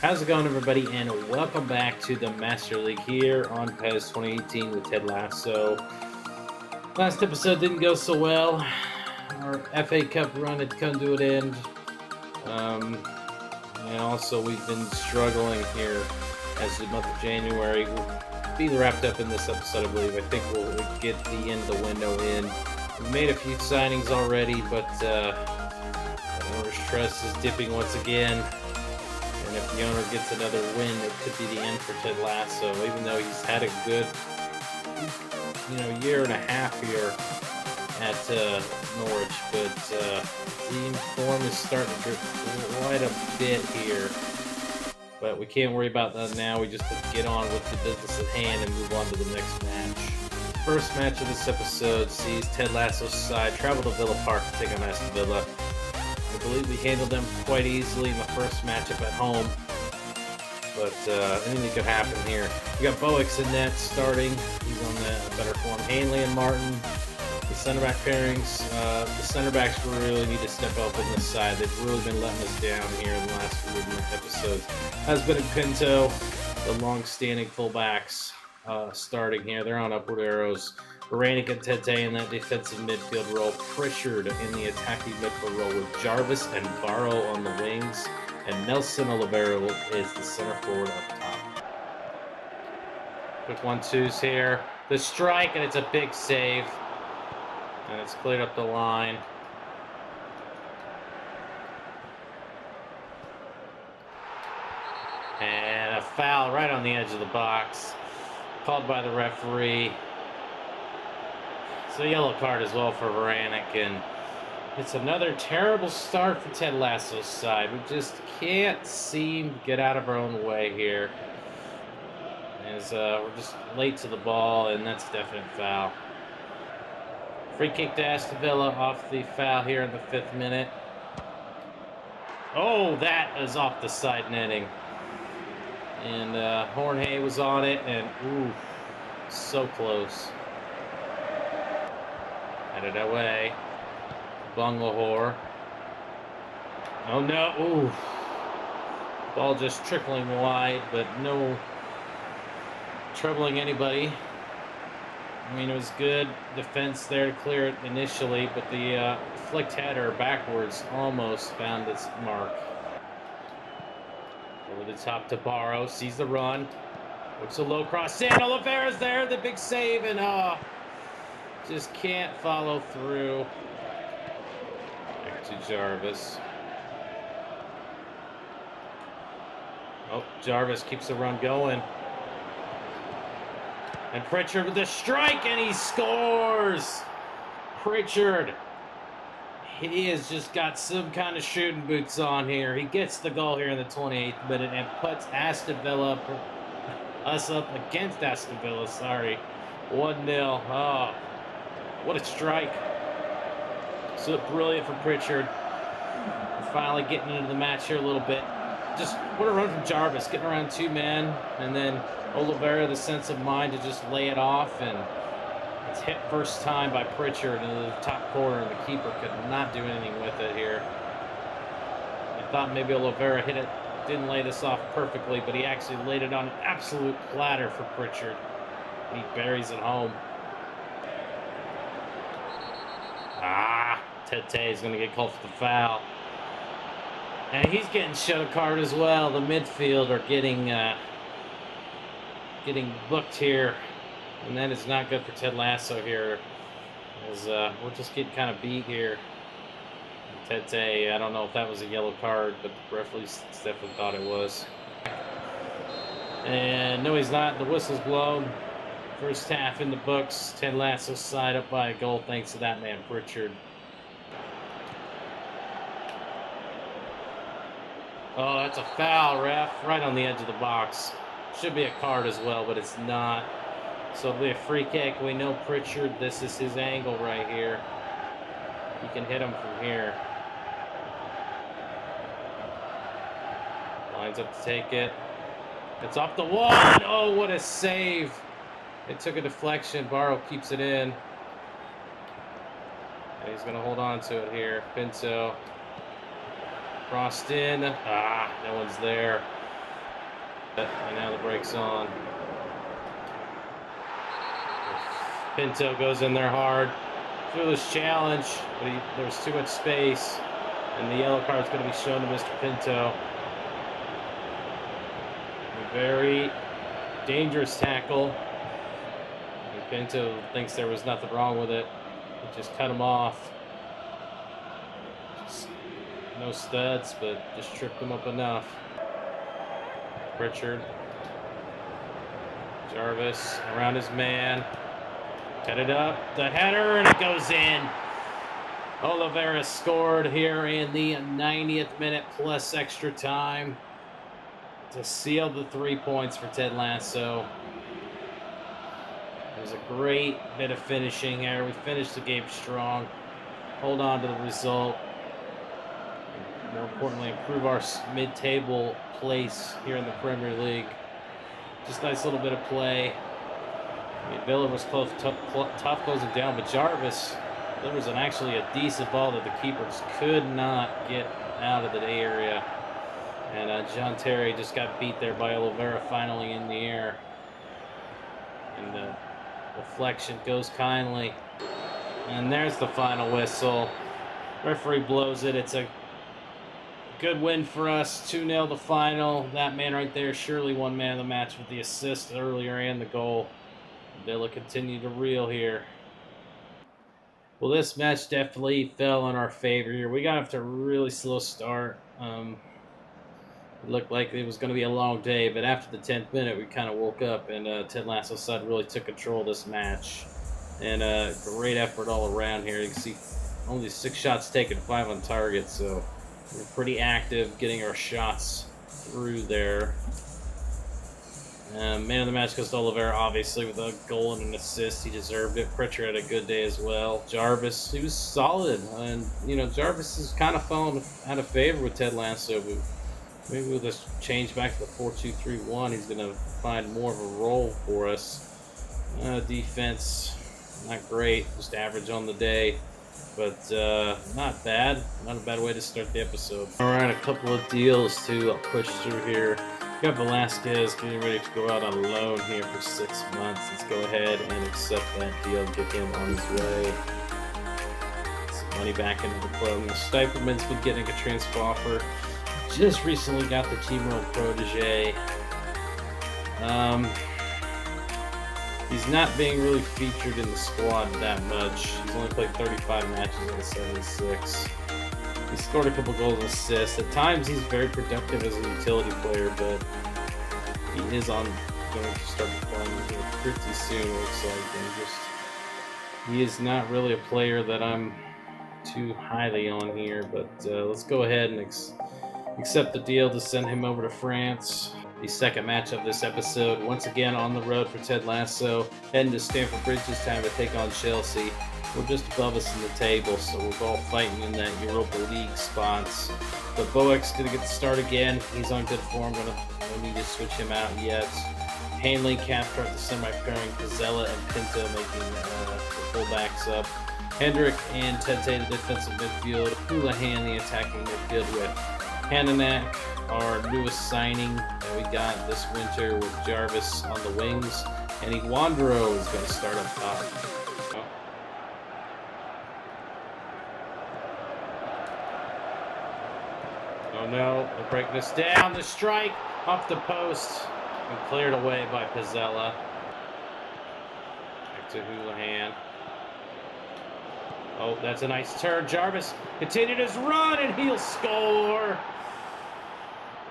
How's it going, everybody? And welcome back to the Master League here on PES 2018 with Ted Lasso. Last episode didn't go so well. Our FA Cup run had come to an end. And also, we've been struggling here as the month of January will be wrapped up in this episode, I believe. I think we'll get the end of the window in. We made a few signings already, but owner's trust is dipping once again. And if the owner gets another win, it could be the end for Ted Lasso, even though he's had a good, year and a half here at Norwich. But team form is starting to drip quite a bit here. But we can't worry about that now. We just have to get on with the business at hand and move on to the next match. First match of this episode sees Ted Lasso's side travel to Villa Park to take on Aston Villa. I believe we handled them quite easily in the first matchup at home, but anything could happen here. We got Boix in net starting. He's on the better form. Hanley and Martin, the center back pairings. The center backs really need to step up on this side. They've really been letting us down here in the last few episodes. Has been Pinto, the long-standing fullbacks starting here. They're on upward arrows. Varanic and Tete in that defensive midfield role. Pritchard in the attacking midfield role with Jarvis and Barrow on the wings. And Nelson Oliveira is the center forward up top. Quick 1-2s here. The strike, and it's a big save. And it's cleared up the line. And a foul right on the edge of the box. Called by the referee. It's a yellow card as well for Varanic, and it's another terrible start for Ted Lasso's side. We just can't seem to get out of our own way here. As we're just late to the ball, and that's a definite foul. Free kick to Aston Villa off the foul here in the 5th minute. Oh, that is off the side netting. And Hornhay was on it, and ooh, so close. Headed away. Bunglahore. Oh no, ooh. Ball just trickling wide, but no troubling anybody. I mean, it was good defense there to clear it initially, but the flicked header backwards almost found its mark. Over the top to Barrow, sees the run. Looks a low cross in. Oliveira's there, the big save, and just can't follow through. Back to Jarvis. Oh, Jarvis keeps the run going. And Pritchard with the strike, and he scores! Pritchard. He has just got some kind of shooting boots on here. He gets the goal here in the 28th minute and puts Aston Villa, us up against Aston Villa, 1-0. Oh, what a strike. So brilliant for Pritchard. We're finally getting into the match here a little bit. Just what a run from Jarvis, getting around 2 men, and then Oliveira, the sense of mind to just lay it off, and it's hit first time by Pritchard into the top corner, and the keeper could not do anything with it here. I thought maybe Oliveira hit it, didn't lay this off perfectly, but he actually laid it on an absolute platter for Pritchard, and he buries it home. Tete is going to get called for the foul. And he's getting showed a card as well. The midfield are getting booked here. And that is not good for Ted Lasso here. As we're just getting kind of beat here. Tete, I don't know if that was a yellow card, but the referee definitely thought it was. And no, he's not. The whistle's blown. First half in the books. Ted Lasso's side up by a goal thanks to that man, Pritchard. Oh, that's a foul, ref. Right on the edge of the box. Should be a card as well, but it's not. So it'll be a free kick. We know Pritchard, this is his angle right here. He can hit him from here. Lines up to take it. It's off the wall. Oh, what a save. It took a deflection. Barrow keeps it in. And he's going to hold on to it here. Pinto. Crossed in. No one's there. And now the brake's on. Pinto goes in there hard. Foolish challenge, but there's too much space. And the yellow card is going to be shown to Mr. Pinto. A very dangerous tackle. And Pinto thinks there was nothing wrong with it. He just cut him off. Just no studs, but just tripped him up enough. Pritchard. Jarvis around his man. Cut it up. The header, and it goes in. Oliveira scored here in the 90th minute plus extra time to seal the 3 points for Ted Lasso. It was a great bit of finishing here. We finished the game strong. Hold on to the result. And more importantly, improve our mid-table place here in the Premier League. Just a nice little bit of play. I mean, Villa was close, tough closing down, but Jarvis, there was actually a decent ball that the keepers could not get out of the area. And John Terry just got beat there by Oliveira finally in the air. And the deflection goes kindly. And there's the final whistle. Referee blows it. It's a good win for us. 2-0 the final. That man right there, surely one man of the match with the assist earlier and the goal. Villa continue to reel here. Well, this match definitely fell in our favor here. We got off to a really slow start. It looked like it was going to be a long day, but after the 10th minute, we kind of woke up, and Ted Lasso's side really took control of this match. And great effort all around here. You can see only 6 shots taken, 5 on target, so we're pretty active getting our shots through there. Man of the match goes to Oliveira, obviously, with a goal and an assist. He deserved it. Pritchard had a good day as well. Jarvis, he was solid. And, you know, Jarvis has kind of fallen out of favor with Ted Lasso. But maybe with this change back to the 4-2-3-1, he's going to find more of a role for us. Defense, not great. Just average on the day. But not bad. Not a bad way to start the episode. All right, a couple of deals to push through here. Got Velasquez getting ready to go out on loan here for 6 months. Let's go ahead and accept that deal and get him on his way. Some money back into the club. The Stiperman's been getting a transfer offer. Just recently got the Team World Protege. He's not being really featured in the squad that much. He's only played 35 matches out of 76. He scored a couple goals and assists. At times, he's very productive as a utility player, but he is going to start playing here pretty soon, looks like. And he is not really a player that I'm too highly on here, but let's go ahead and accept the deal to send him over to France. The second match of this episode, once again on the road for Ted Lasso, heading to Stamford Bridge this time to take on Chelsea. We're just above us in the table, so we're all fighting in that Europa League spots. But Boek's going to get the start again. He's on good form. No need to switch him out yet. Hanley, Cathcart, the semi-pairing, Pizzella, and Pinto making the fullbacks up. Hendrick and Tete, the defensive midfield. Houlihan, the attacking midfield with Hananak, our newest signing that we got this winter with Jarvis on the wings. And Iwandro is going to start up top. Oh no, they're breaking us down. The strike off the post and cleared away by Pizzella. Back to Houlihan. Oh, that's a nice turn. Jarvis continued his run and he'll score.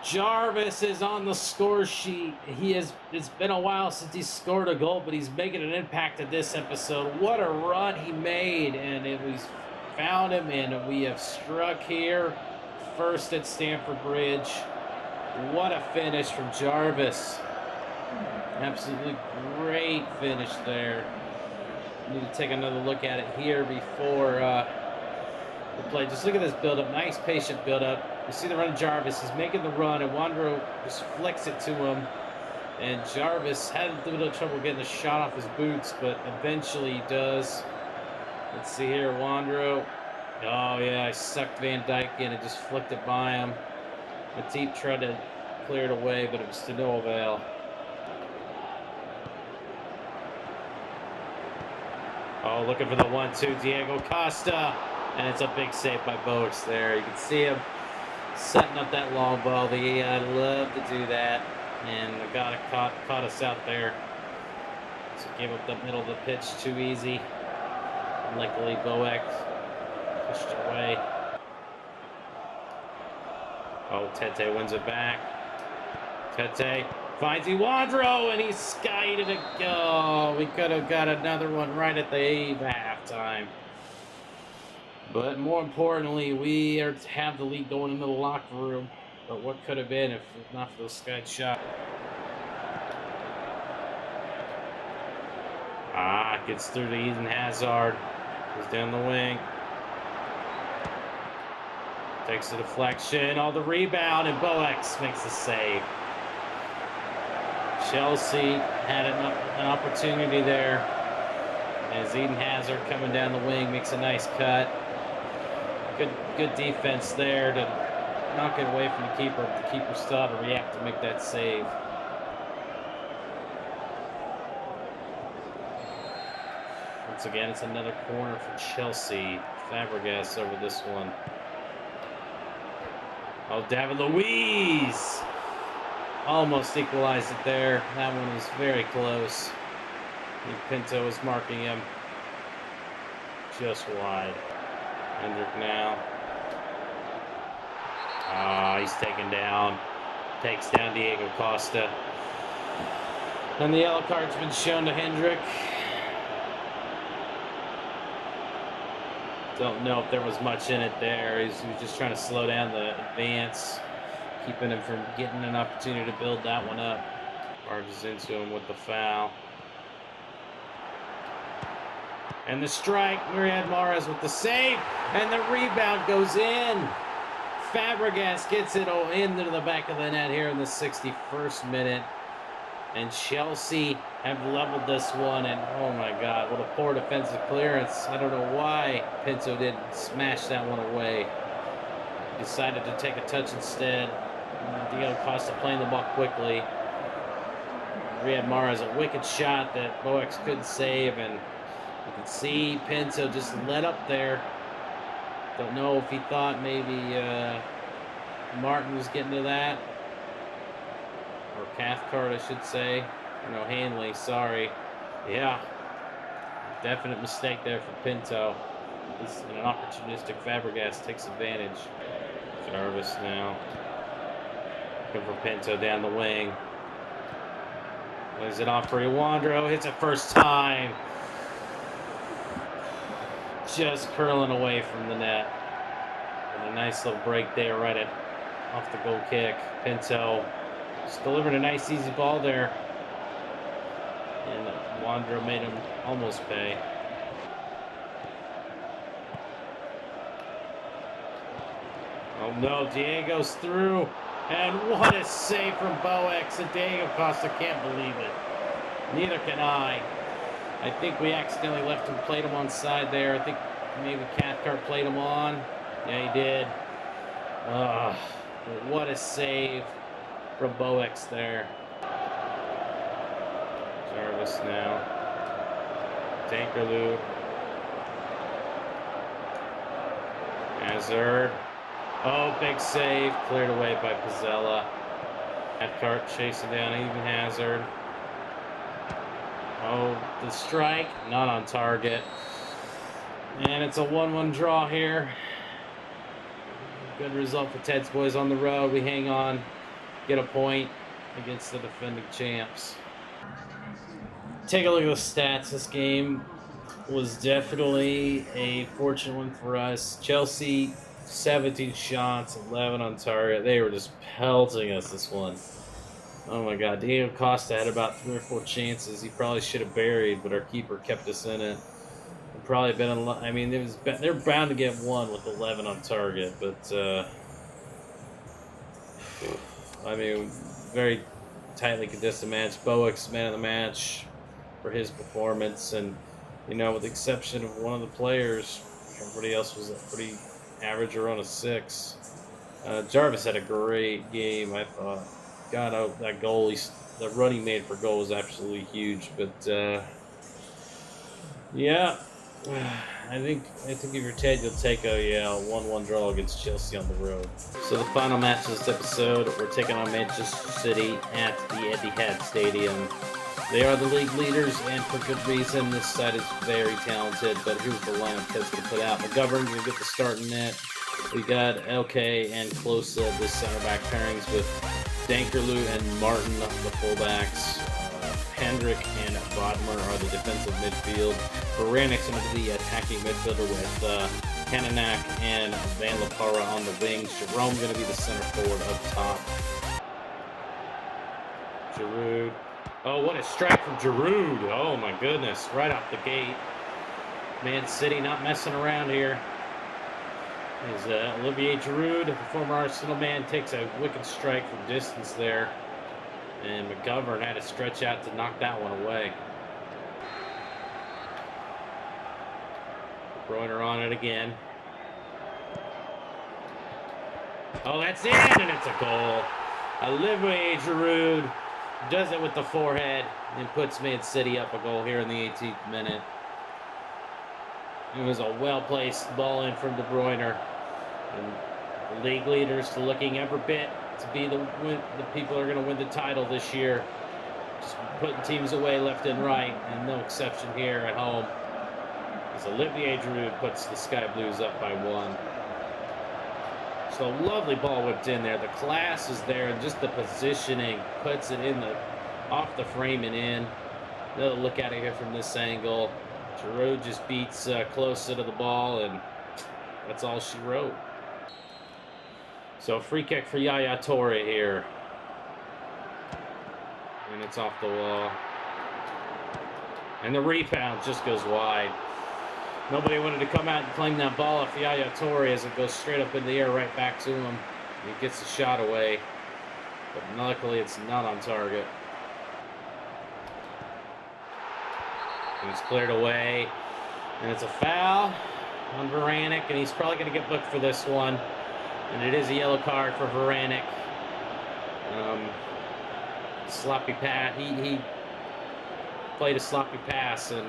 Jarvis is on the score sheet. It's been a while since he scored a goal, but he's making an impact in this episode. What a run he made, and we found him, and we have struck here. First at Stamford Bridge. What a finish from Jarvis. Absolutely great finish there. Need to take another look at it here before the play. Just look at this build-up. Nice, patient build-up. You see the run of Jarvis. He's making the run, and Wandro just flicks it to him. And Jarvis had a little trouble getting the shot off his boots, but eventually he does. Let's see here, Wandro. Oh, yeah, I sucked Van Dijk in and just flicked it by him. Matip tried to cleared away, but it was to no avail. Oh, looking for the 1-2, Diego Costa. And it's a big save by Boats there. You can see him setting up that long ball. They love to do that. And the guy caught us out there. So gave up the middle of the pitch too easy. And luckily, Boeck pushed it away. Oh, Tete wins it back. Tete finds Iwandro, and he skied it. Oh, we could have got another one right at the halftime. But more importantly, we have the lead going into the locker room. But what could have been if not for those skied shot? Gets through to Eden Hazard. Goes down the wing. Takes the deflection. Oh, the rebound, and Boeck makes the save. Chelsea had an opportunity there. As Eden Hazard coming down the wing makes a nice cut. Good defense there to knock it away from the keeper. The keeper still had to react to make that save. Once again, it's another corner for Chelsea. Fabregas over this one. Oh, David Luiz! Almost equalized it there. That one was very close. Pinto was marking him just wide. Hendrick now. He's taken down. Takes down Diego Costa. And the yellow card's been shown to Hendrick. Don't know if there was much in it there. He was just trying to slow down the advance, keeping him from getting an opportunity to build that one up. Barges into him with the foul. And the strike, Riyad Mahrez with the save, and the rebound goes in. Fabregas gets it into the back of the net here in the 61st minute. And Chelsea have leveled this one, and oh my God, what a poor defensive clearance. I don't know why Pinto didn't smash that one away. He decided to take a touch instead. Diego Costa playing the ball quickly. Riyad Mahrez, a wicked shot that Boeck couldn't save, and you can see Pinto just let up there. Don't know if he thought maybe Martin was getting to that. Or Cathcart, I should say. No, Hanley, sorry. Yeah. Definite mistake there for Pinto. And an opportunistic Fabregas takes advantage. Jarvis now. Looking for Pinto down the wing. Lays it off for Iwandro. Hits it first time. Just curling away from the net. And a nice little break there right off the goal kick. Pinto just delivered a nice easy ball there. And Iwandro made him almost pay. Oh no, Diego's through. And what a save from Boeck. And Diego Costa can't believe it. Neither can I. I think we accidentally played him on side there. I think maybe Cathcart played him on. Yeah, he did. What a save from Boeck there. Jarvis now. Tankerloo. Hazard. Oh, big save. Cleared away by Pizzella. Cathcart chasing down Eden Hazard. Oh, the strike. Not on target. And it's a 1-1 draw here. Good result for Ted's boys on the road. We hang on. Get a point against the defending champs. Take a look at the stats. This game was definitely a fortunate one for us. Chelsea, 17 shots, 11 on target. They were just pelting us this one. Oh my God, Diego Costa had about 3 or 4 chances. He probably should have buried, but our keeper kept us in it. Probably been a lot. I mean, they're bound to get one with 11 on target, but I mean, very tightly contested match. Boeck's man of the match for his performance, and you know, with the exception of one of the players, everybody else was pretty average around a 6. Jarvis had a great game, I thought. God, that goal, the run he made for goal was absolutely huge. But yeah, I think if you're Ted, you'll take a 1-1 draw against Chelsea on the road. So the final match of this episode, we're taking on Manchester City at the Etihad Stadium. They are the league leaders, and for good reason. This side is very talented, but here's the lineup Ted's going to put out. McGovern going to get the start in net. We got LK and Klose, the center back pairings with Dankerloo and Martin, the fullbacks. Hendrick and Bodmer are the defensive midfield. Varanic's going to be the attacking midfielder with Kananak and Van La Parra on the wings. Jerome going to be the center forward up top. Giroud. Oh, what a strike from Giroud. Oh, my goodness. Right off the gate. Man City not messing around here. As Olivier Giroud, the former Arsenal man, takes a wicked strike from distance there. And McGovern had to stretch out to knock that one away. De Bruyne on it again. Oh, that's in, and it's a goal. Olivier Giroud does it with the forehead and puts Man City up a goal here in the 18th minute. It was a well-placed ball in from De Bruyne. And the league leaders looking every bit to be the people who are going to win the title this year. Just putting teams away left and right, and no exception here at home. As Olivier Giroud puts the Sky Blues up by 1. So a lovely ball whipped in there. The class is there, and just the positioning puts it in off the frame and in. Another look at it here from this angle. Giroud just beats close to the ball, and that's all she wrote. So free kick for Yaya Toure here. And it's off the wall. And the rebound just goes wide. Nobody wanted to come out and claim that ball off Yaya Toure as it goes straight up in the air right back to him. He gets the shot away. But luckily it's not on target. And it's cleared away. And it's a foul on Varanic, and he's probably going to get booked for this one. And it is a yellow card for Varanic. Sloppy pass. He played a sloppy pass, and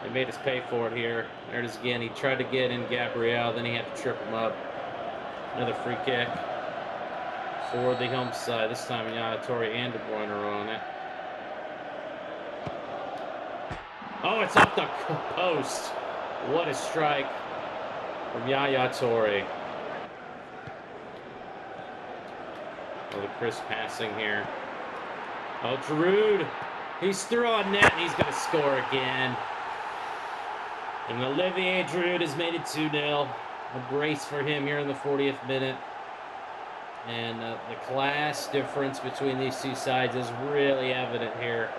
they made us pay for it here. There it is again. He tried to get in Gabriel, then he had to trip him up. Another free kick for the home side. This time Yaya Toure and De Bruyne are on it. Oh, it's off the post. What a strike from Yaya Toure. Oh, the crisp passing here. Oh, Giroud. He's through on net, and he's going to score again. And Olivier Giroud has made it 2-0. A brace for him here in the 40th minute. And the class difference between these two sides is really evident here.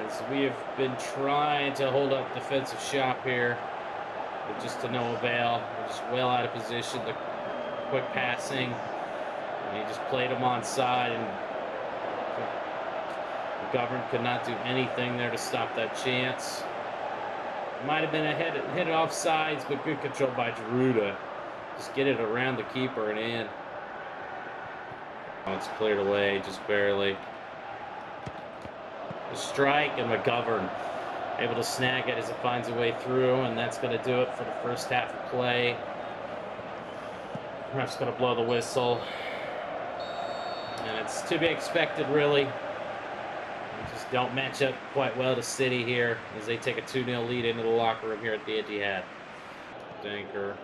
As we have been trying to hold up defensive shop here, but just to no avail. We're just well out of position. The quick passing. And he just played him onside, and McGovern could not do anything there to stop that chance. Might have been a hit off sides, but good control by Giroud. Just get it around the keeper and in. Oh, it's cleared away, just barely. The strike, and McGovern able to snag it as it finds a way through, and that's going to do it for the first half of play. Ref's going to blow the whistle. And it's to be expected, really. We just don't match up quite well to City here as they take a 2-0 lead into the locker room here at the Etihad. Danker.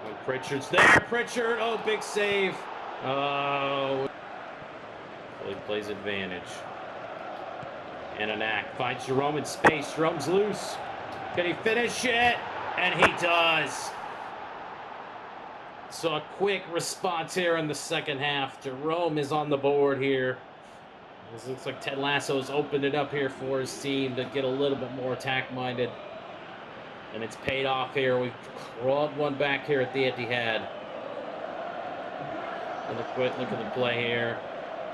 Oh, Pritchard's there. Pritchard. Oh, big save. Oh. Well, he plays advantage. Ananak finds Jerome in space. Jerome's loose. Can he finish it? And he does. So a quick response here in the second half. Jerome is on the board here. This looks like Ted Lasso's opened it up here for his team to get a little bit more attack-minded. And it's paid off here. We've crawled one back here at the Etihad. Another quick look at the play here.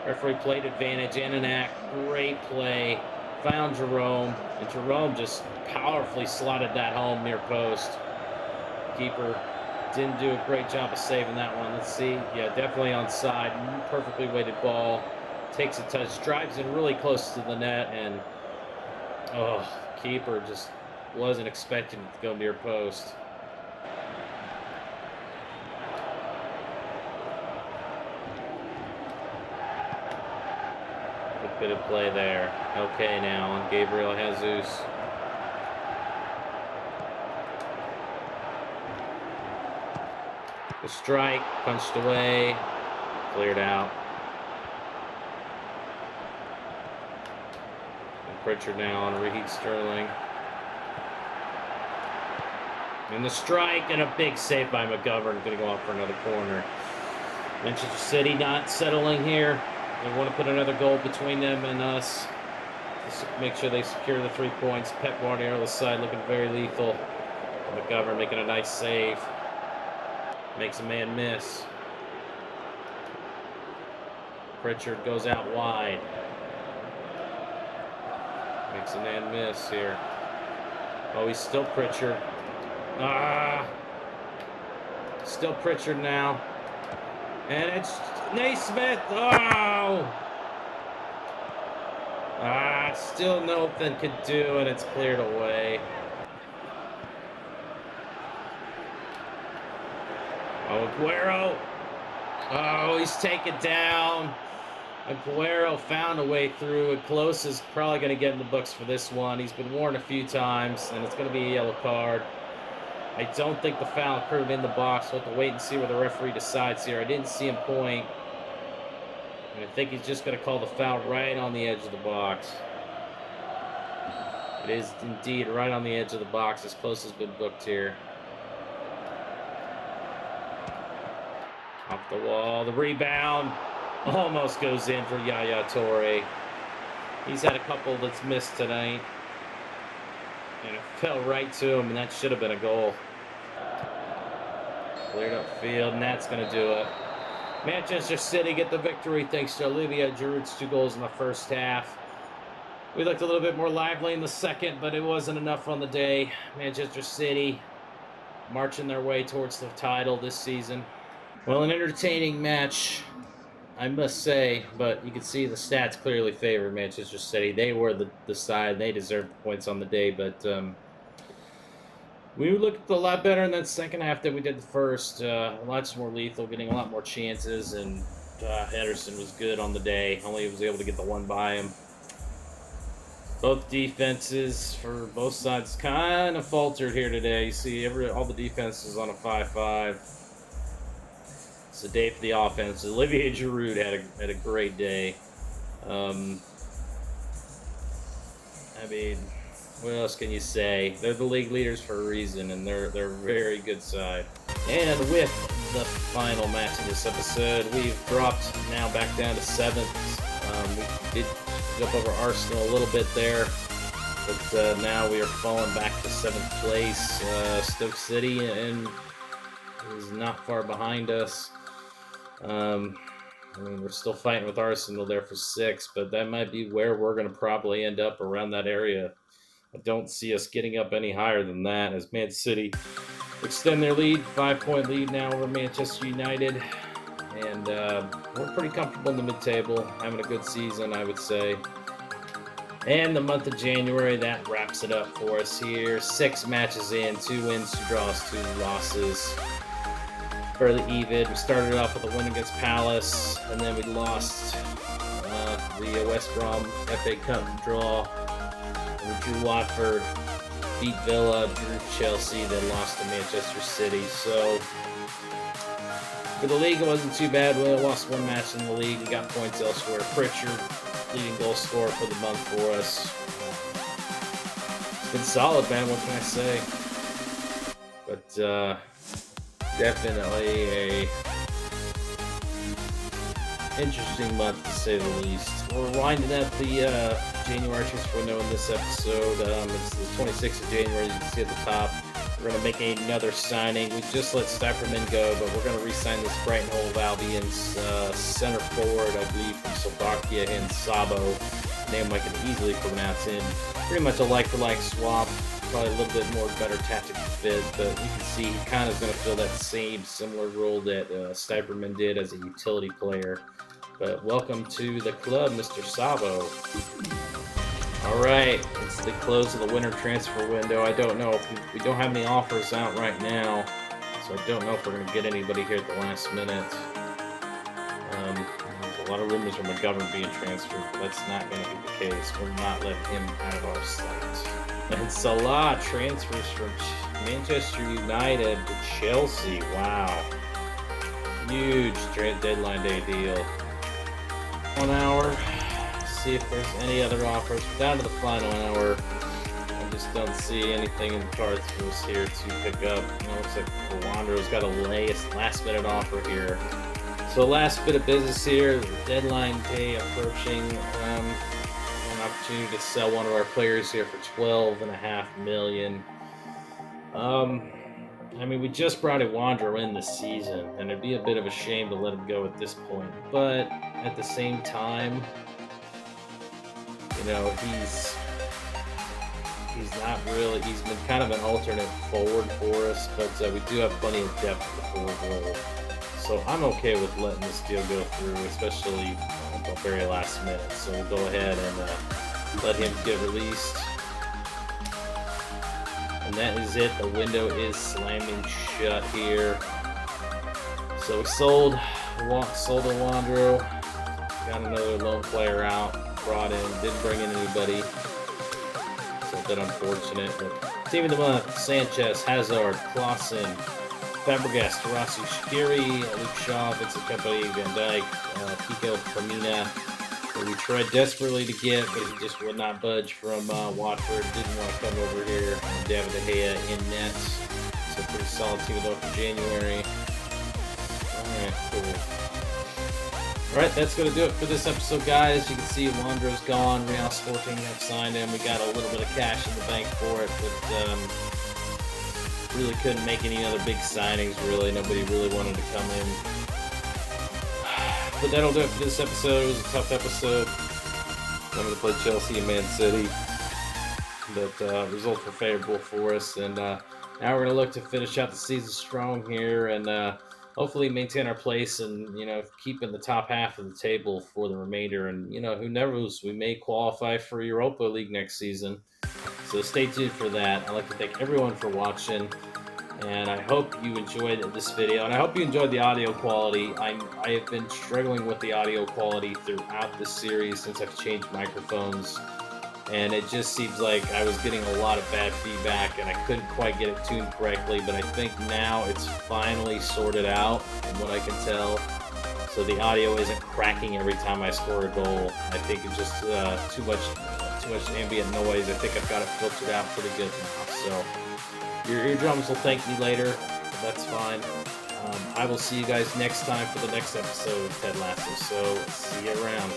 Referee played advantage. Ananak, great play. Found Jerome. And Jerome just powerfully slotted that home near post. Keeper Didn't do a great job of saving that one. Let's see. Yeah, definitely onside. Perfectly weighted ball. Takes a touch, drives it really close to the net, and oh, keeper just wasn't expecting it to go near post. Good bit of play there. Okay, now on Gabriel Jesus. The strike, punched away, cleared out. And Pritchard now on Raheem Sterling. And the strike and a big save by McGovern. Going to go off for another corner. Manchester City not settling here. They want to put another goal between them and us. Just make sure they secure the 3 points. Pep Guardiola's side looking very lethal. McGovern making a nice save. Makes a man miss. Pritchard goes out wide. Makes a man miss here. Oh, he's still Pritchard. Still Pritchard now. And it's Naismith. Oh! Still nothing could do, and it's cleared away. Oh, Aguero. Oh, he's taken down. Aguero found a way through. And Close is probably going to get in the books for this one. He's been warned a few times, and it's going to be a yellow card. I don't think the foul occurred in the box. We'll have to wait and see where the referee decides here. I didn't see him point. And I think he's just going to call the foul right on the edge of the box. It is indeed right on the edge of the box. As Close has been booked here. Off the wall, the rebound almost goes in for Yaya Toure. He's had a couple that's missed tonight. And it fell right to him, and that should have been a goal. Cleared up field, and that's going to do it. Manchester City get the victory thanks to Olivier Giroud's 2 goals in the first half. We looked a little bit more lively in the second, but it wasn't enough on the day. Manchester City marching their way towards the title this season. Well, an entertaining match, I must say, but you can see the stats clearly favor Manchester City. They were the side. They deserved the points on the day, but we looked a lot better in that second half than we did the first. Lots more lethal, getting a lot more chances, and Henderson was good on the day. Only was able to get the one by him. Both defenses for both sides kind of faltered here today. You see all the defenses on a 5-5. It's a day for the offense. Olivier Giroud had a great day. I mean, what else can you say? They're the league leaders for a reason, and they're a very good side. And with the final match of this episode, we've dropped now back down to 7th. We did jump over Arsenal a little bit there, but now we are falling back to 7th place. Stoke City and is not far behind us. I mean, we're still fighting with Arsenal there for 6th, but that might be where we're going to probably end up, around that area. I don't see us getting up any higher than that as Man City extend their lead, 5-point lead now over Manchester United. And we're pretty comfortable in the mid-table, having a good season, I would say. And the month of January, that wraps it up for us here. 6 matches in, 2 wins, 2 draws, 2 losses. Fairly even. We started off with a win against Palace, and then we lost the West Brom FA Cup draw. And we drew Watford, beat Villa, drew Chelsea, then lost to Manchester City. So for the league, it wasn't too bad. We only lost 1 match in the league. We got points elsewhere. Pritchard, leading goal scorer for the month for us. It's been solid, man. What can I say? But definitely a interesting month, to say the least. We're winding up the January transfer window in this episode. It's the 26th of January, you can see at the top. We're going to make another signing. We just let Steiferman go, but we're going to re-sign this Brighton Hove Albion's center forward, I believe, from Slovakia, and Sabo. Name I can easily pronounce in. Pretty much a like-for-like swap. probably a little bit more better tactical fit, but you can see he kind of is going to fill that same similar role that Stiperman did as a utility player. But welcome to the club, Mr. Sabo. All right, it's the close of the winter transfer window. I don't know if we don't have any offers out right now, so I don't know if we're going to get anybody here at the last minute. There's a lot of rumors of McGovern being transferred, but that's not going to be the case. We're not letting him out of our sight. And Salah transfers from Manchester United to Chelsea. Wow. Huge deadline day deal. 1 hour. See if there's any other offers. We're down to the final hour. I just don't see anything in the cards for us here to pick up. Looks like Wandero's got a last minute offer here. So last bit of business here. The deadline day approaching. An opportunity to sell one of our players here for $12.5 million. I mean, we just brought a Wanderer in this season, and it'd be a bit of a shame to let him go at this point. But at the same time, you know, he's not really. He's been kind of an alternate forward for us, but we do have plenty of depth at the forward role. So I'm okay with letting this deal go through, especially at the very last minute. So we'll go ahead and let him get released. And that is it. The window is slamming shut here. So we sold a Wanderer, got another loan player out, brought in, didn't bring in anybody. So a bit unfortunate. But team of the month: Sanchez, Hazard, Clausen, Fabregas, Tarasi, Shaqiri, Luke Shaw, Vincent Kompany, Van Dijk, Pico, Firmina. We tried desperately to get, but he just would not budge from Watford. Didn't want to come over here. And David De Gea in net. So pretty solid team of the month for January. Alright, cool. Alright, that's going to do it for this episode, guys. You can see Wandero's gone. Real Sporting have signed him. We got a little bit of cash in the bank for it, but really couldn't make any other big signings, really. Nobody really wanted to come in. But that'll do it for this episode. It was a tough episode. Coming to play Chelsea and Man City. But results were favorable for us. And now we're going to look to finish out the season strong here and hopefully maintain our place and, you know, keep in the top half of the table for the remainder. And, you know, who knows, we may qualify for Europa League next season. So stay tuned for that. I'd like to thank everyone for watching. And I hope you enjoyed this video, and I hope you enjoyed the audio quality. I have been struggling with the audio quality throughout this series since I've changed microphones, and it just seems like I was getting a lot of bad feedback, and I couldn't quite get it tuned correctly, but I think now it's finally sorted out, from what I can tell. So the audio isn't cracking every time I score a goal. I think it's just too much ambient noise. I think I've got it filtered out pretty good now, so your eardrums will thank me later, but that's fine. I will see you guys next time for the next episode of Ted Lasso, so see you around.